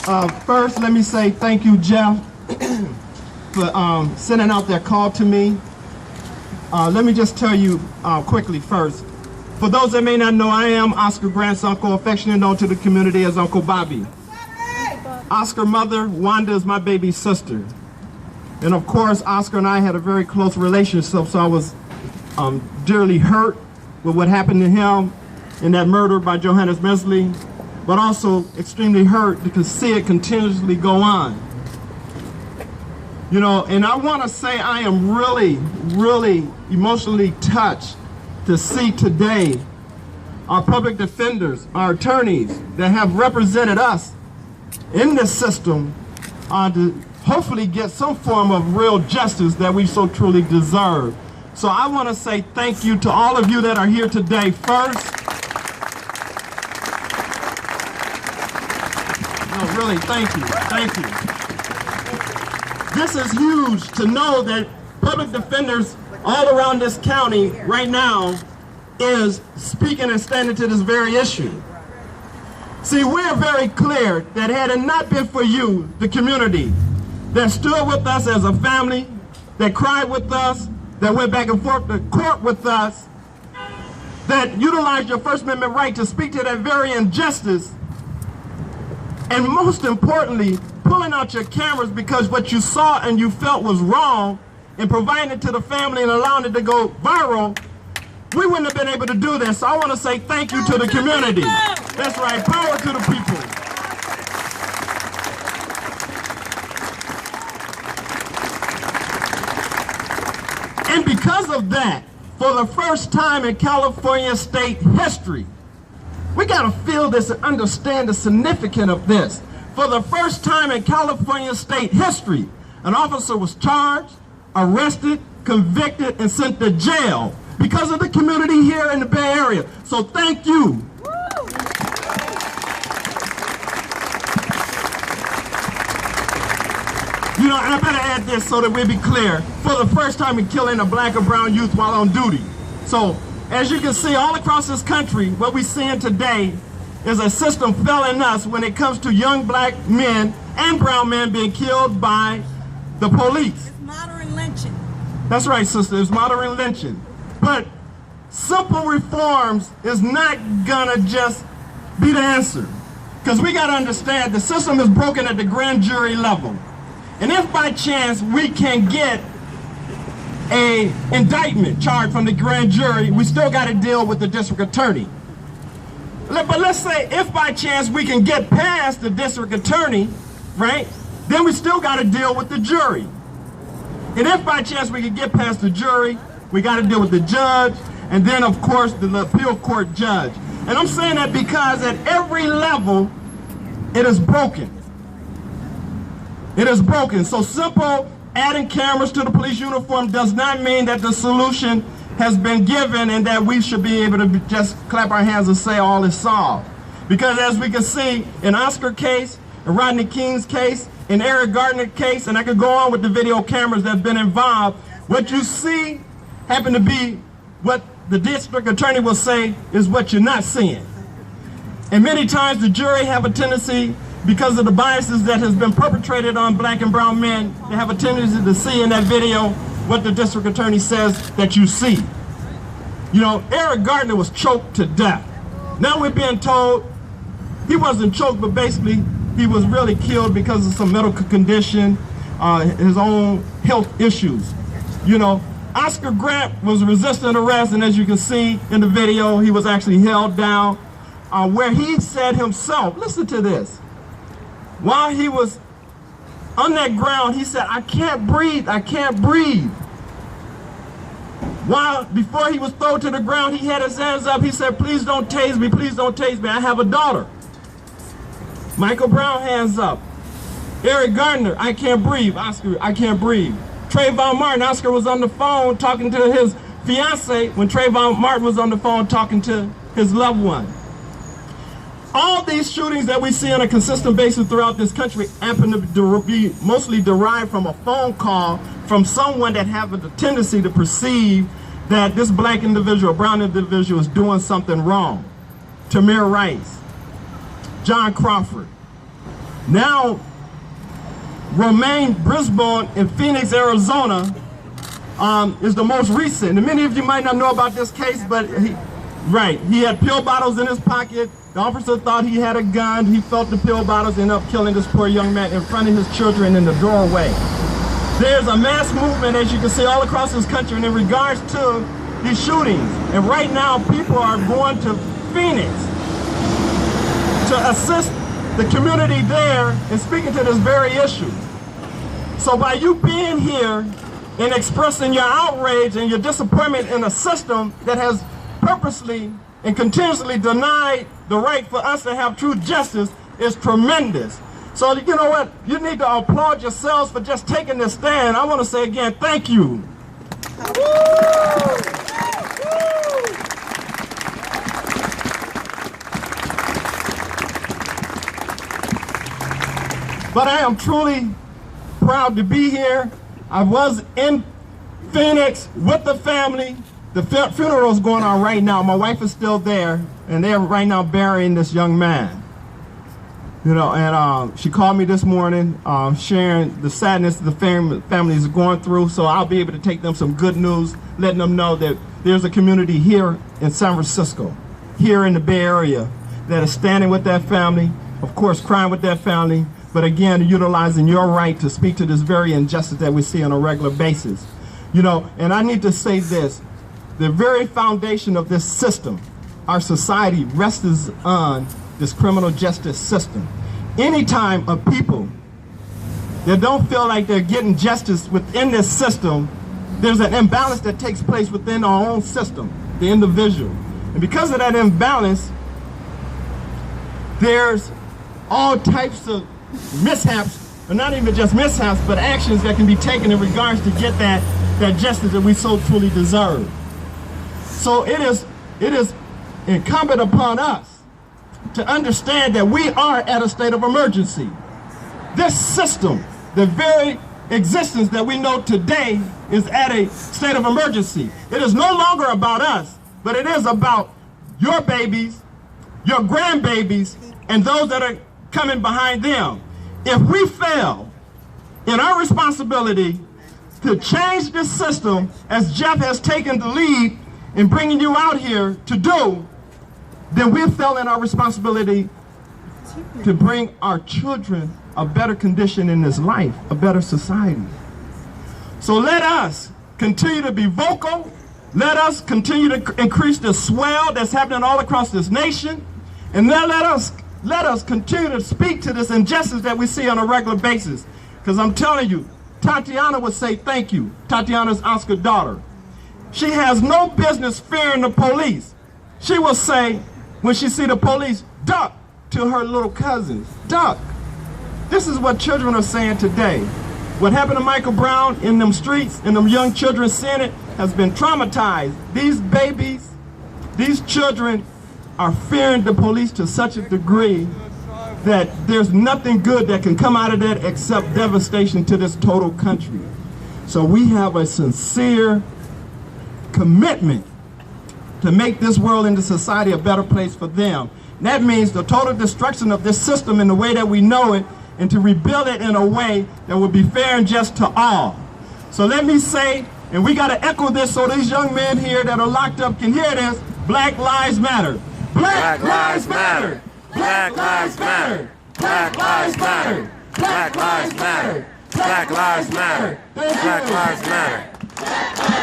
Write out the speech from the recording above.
First, let me say thank you, Jeff, for sending out that call to me. Let me just tell you quickly first. For those that may not know, I am Oscar Grant's uncle, affectionately known to the community as Uncle Bobby. Oscar's mother, Wanda, is my baby sister. And of course, Oscar and I had a very close relationship, so I was dearly hurt with what happened to him in that murder by Johannes Mesley, but also extremely hurt to see it continuously go on. You know, and I want to say I am really, really emotionally touched to see today our public defenders, our attorneys that have represented us in this system to hopefully get some form of real justice that we so truly deserve. So I want to say thank you to all of you that are here today first. No, really, thank you, thank you. This is huge to know that public defenders all around this county right now is speaking and standing to this very issue. See, we're very clear that had it not been for you, the community, that stood with us as a family, that cried with us, that went back and forth to court with us, that utilized your First Amendment right to speak to that very injustice, and most importantly, pulling out your cameras because what you saw and you felt was wrong, and providing it to the family and allowing it to go viral, we wouldn't have been able to do this. So I want to say thank you to the community. That's right, power to the people. And because of that, for the first time in California state history, we got to feel this and understand the significance of this. For the first time in California state history, an officer was charged, arrested, convicted, and sent to jail because of the community here in the Bay Area. So thank you. You know, and I better add this so that we'll be clear. For the first time in killing a black or brown youth while on duty. So, as you can see all across this country, what we're seeing today is a system failing us when it comes to young black men and brown men being killed by the police. It's modern lynching. That's right, sister, it's modern lynching. But simple reforms is not gonna just be the answer. Because we gotta understand the system is broken at the grand jury level. And if by chance we can get an indictment charged from the grand jury, we still gotta deal with the district attorney. But let's say if by chance we can get past the district attorney, right, then we still gotta deal with the jury. And if by chance we can get past the jury, we got to deal with the judge, and then of course the appeal court judge. And I'm saying that because at every level, it is broken. It is broken. So simple adding cameras to the police uniform does not mean that the solution has been given and that we should be able to just clap our hands and say all is solved. Because as we can see in Oscar case, in Rodney King's case, in Eric Gardner's case, and I could go on with the video cameras that have been involved, what you see happen to be what the district attorney will say is what you're not seeing. And many times the jury have a tendency, because of the biases that has been perpetrated on black and brown men, they have a tendency to see in that video what the district attorney says that you see. You know, Eric Gardner was choked to death. Now we're being told he wasn't choked, but basically he was really killed because of some medical condition, his own health issues. You know, Oscar Grant was resisting arrest, and as you can see in the video, he was actually held down, where he said himself, listen to this, while he was on that ground, he said, I can't breathe, I can't breathe. While before he was thrown to the ground, he had his hands up, he said, please don't tase me, please don't tase me, I have a daughter. Michael Brown, hands up. Eric Gardner, I can't breathe. Oscar, I can't breathe. Trayvon Martin, Oscar was on the phone talking to his fiance when Trayvon Martin was on the phone talking to his loved one. All these shootings that we see on a consistent basis throughout this country happen to be mostly derived from a phone call from someone that has a tendency to perceive that this black individual, brown individual is doing something wrong. Tamir Rice, John Crawford, Now, Romaine Brisbane in Phoenix, Arizona, is the most recent. And many of you might not know about this case, but he had pill bottles in his pocket. The officer thought he had a gun. He felt the pill bottles, ended up killing this poor young man in front of his children in the doorway. There's a mass movement, as you can see, all across this country in regards to these shootings. And right now, people are going to Phoenix to assist the community there in speaking to this very issue. So by you being here and expressing your outrage and your disappointment in a system that has purposely and continuously denied the right for us to have true justice is tremendous. So you know what? You need to applaud yourselves for just taking this stand. I want to say again, thank you. But I am truly proud to be here. I was in Phoenix with the family. The funeral is going on right now. My wife is still there, and they're right now burying this young man. You know, and she called me this morning, sharing the sadness the family is going through, so I'll be able to take them some good news, letting them know that there's a community here in San Francisco, here in the Bay Area, that is standing with that family, of course, crying with that family, but again, utilizing your right to speak to this very injustice that we see on a regular basis. You know, and I need to say this. The very foundation of this system, our society, rests on this criminal justice system. Anytime a people that don't feel like they're getting justice within this system, there's an imbalance that takes place within our own system, the individual. And because of that imbalance, there's all types of mishaps, or not even just mishaps, but actions that can be taken in regards to get that justice that we so truly deserve. So it is incumbent upon us to understand that we are at a state of emergency. This system, the very existence that we know today, is at a state of emergency. It is no longer about us, but it is about your babies, your grandbabies, and those that are coming behind them. If we fail in our responsibility to change this system, as Jeff has taken the lead in bringing you out here to do, then we're failing our responsibility to bring our children a better condition in this life, a better society. So let us continue to be vocal. Let us continue to increase the swell that's happening all across this nation. And then let us continue to speak to this injustice that we see on a regular basis. Because I'm telling you, Tatiana would say thank you. Tatiana's Oscar's daughter. She has no business fearing the police. She will say, when she see the police, duck to her little cousins, duck. This is what children are saying today. What happened to Michael Brown in them streets and them young children seeing it has been traumatized. These babies, these children are fearing the police to such a degree that there's nothing good that can come out of that except devastation to this total country. So we have a sincere commitment to make this world and the society a better place for them. And that means the total destruction of this system in the way that we know it, and to rebuild it in a way that will be fair and just to all. So let me say, and we got to echo this so these young men here that are locked up can hear this: Black Lives Matter. Black Lives Matter. Black Lives Matter. Black Lives Matter. Black Lives Matter. Black Lives Matter. Black Lives Matter.